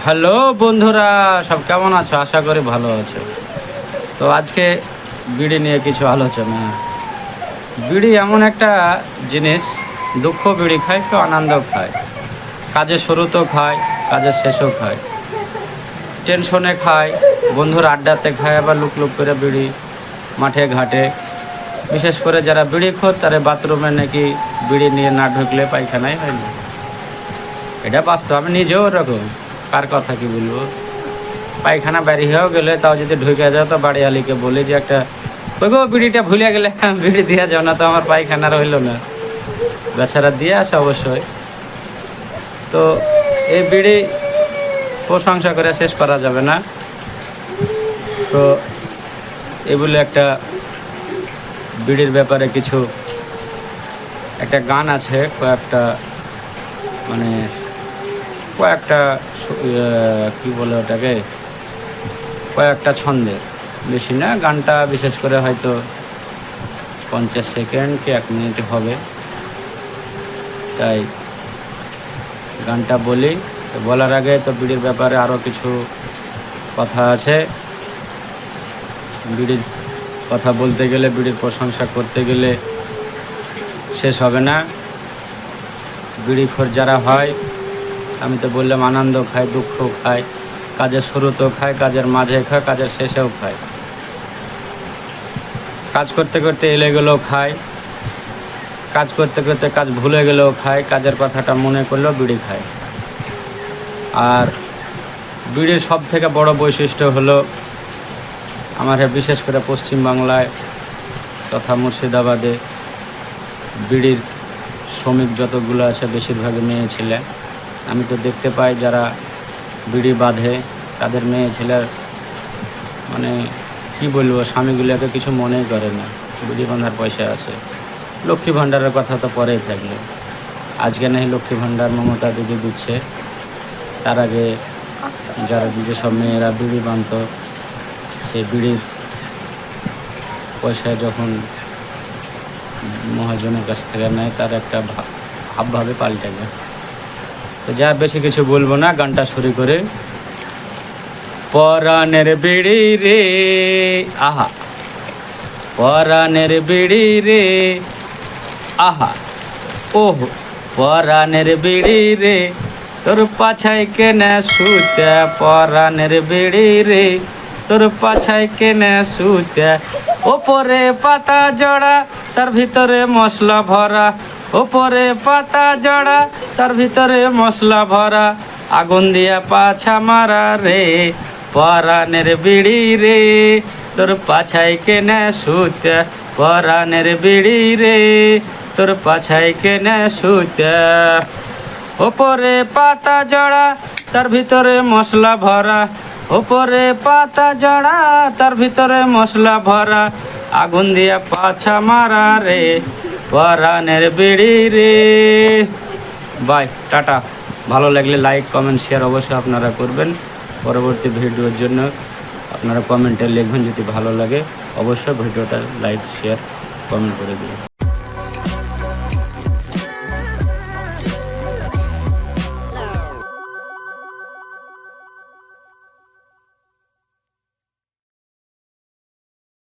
Hello বন্ধুরা, সব কেমন আছো? আশা করি ভালো আছো। তো আজকে বিড়ি নিয়ে কিছু আলোচনা। বিড়ি এমন একটা জিনিস, দুঃখ বিড়ি খায়, কেউ আনন্দ খায়, কাজের শুরুতেও খায়, কাজের শেষেও খায়, টেনশনে খায়, বন্ধুর আড্ডাতে খায়, আবার লুক লুক করে বিড়ি মাঠে ঘাটে। বিশেষ করে যারা বিড়ি খোর তারা বাথরুমে নাকি বিড়ি নিয়ে না ঢুকলে পায়খানাই হয় না। এটা বাস্তব, আমি নিজেও ওরকম। কার কথা কি বলবো, পায়খানা বাড়ি হয়েও গেলে তাও যদি ঢুকে যাও তো বাড়িওয়ালিকে বলি যে একটা ওই গো বিড়িটা ভুলে গেলে বিড়ি দিয়ে যাও না, তো আমার পায়খানা রইল না। বেচারা দিয়ে আসে অবশ্যই। তো এই বিড়ি প্রশংসা করে শেষ করা যাবে না। তো এগুলো একটা বিড়ির ব্যাপারে কিছু একটা গান আছে, মানে কয়েকটা কি বলে ওটাকে, কয়েকটা ছন্দে, বেশি না। গানটা বিশেষ করে হয়তো 50 সেকেন্ড কি 1 মিনিট হবে, তাই গানটা বলি। তো বলার আগে তো বিড়ির ব্যাপারে আরও কিছু কথা আছে। বিড়ির কথা বলতে গেলে, বিড়ির প্রশংসা করতে গেলে শেষ হবে না। বিড়িখোর যারা হয়, আমি তো বললাম আনন্দ খায়, দুঃখ খায়, কাজের শুরুতেও খায়, কাজের মাঝে খায়, কাজের শেষেও খায়, কাজ করতে করতে এলে গেলেও খায়, কাজ করতে করতে কাজ ভুলে গেলেও খায়, কাজের কথাটা মনে করলেও বিড়ি খায়। আর বিড়ির সব থেকে বড় বৈশিষ্ট্য হলো, আমার বিশেষ করে পশ্চিমবাংলায় তথা মুর্শিদাবাদে বিড়ির শ্রমিক যতগুলো আছে বেশিরভাগই মেয়ে ছেলে। আমি তো দেখতে পাই যারা বিড়ি বাঁধে তাদের মেয়ে ছেলের মানে কি বলবো, স্বামীগুলোকে কিছু মনেই করে না, বিড়ি বাঁধার পয়সা আছে। লক্ষ্মী ভাণ্ডারের কথা তো পরেই থাকলো, আজকে নাকি লক্ষ্মী ভাণ্ডার মমতা দিদি দিচ্ছে, তার আগে যারা যেসব মেয়েরা বিড়ি বাঁধত সেই বিড়ির পয়সা যখন মহাজনের কাছ থেকে নেয় তার একটা ভাবভাবে পাল্টে যায়। তো যা বেশি কিছু বলবো না, গানটা শুরু করে। পরাণের বিড়ি রে আহা, পরাণের বিড়ি রে আহা, ওহো পরাণের বিড়ি রে, তোর পাছায় কেনে শুতে, পরাণের বিড়ি রে, তোর পাছায় কেনে শুতে। ওপরে পাতা জড়া, তার ভিতরে মশলা ভরা, ওপরে পাতা জড়া, তার ভিতরে মশলা ভরা, আগুন দিয়া পাছা মারা রে, পরাণের বিড়ি রে, তোর পাছায় কেনে শুতে, পরাণের বিড়ি রে, তোর পাছায় কেনে শুতে। ওপরে পাতা জড়া, তার ভিতরে মশলা ভরা, ওপরে পাতা জড়া, তার ভিতরে মশলা ভরা, আগুন দিয়া পাছা মারা রে, পরাণের বিড়ি রে। Bye, tata. ভালো লাগলে লাইক, কমেন্ট, শেয়ার অবশ্যই আপনারা করবেন। পরবর্তী ভিডিওর জন্য আপনারা কমেন্টে লিখবেন, যদি ভালো লাগে অবশ্যই ভিডিওটা লাইক, শেয়ার, কমেন্ট করে দেবেন।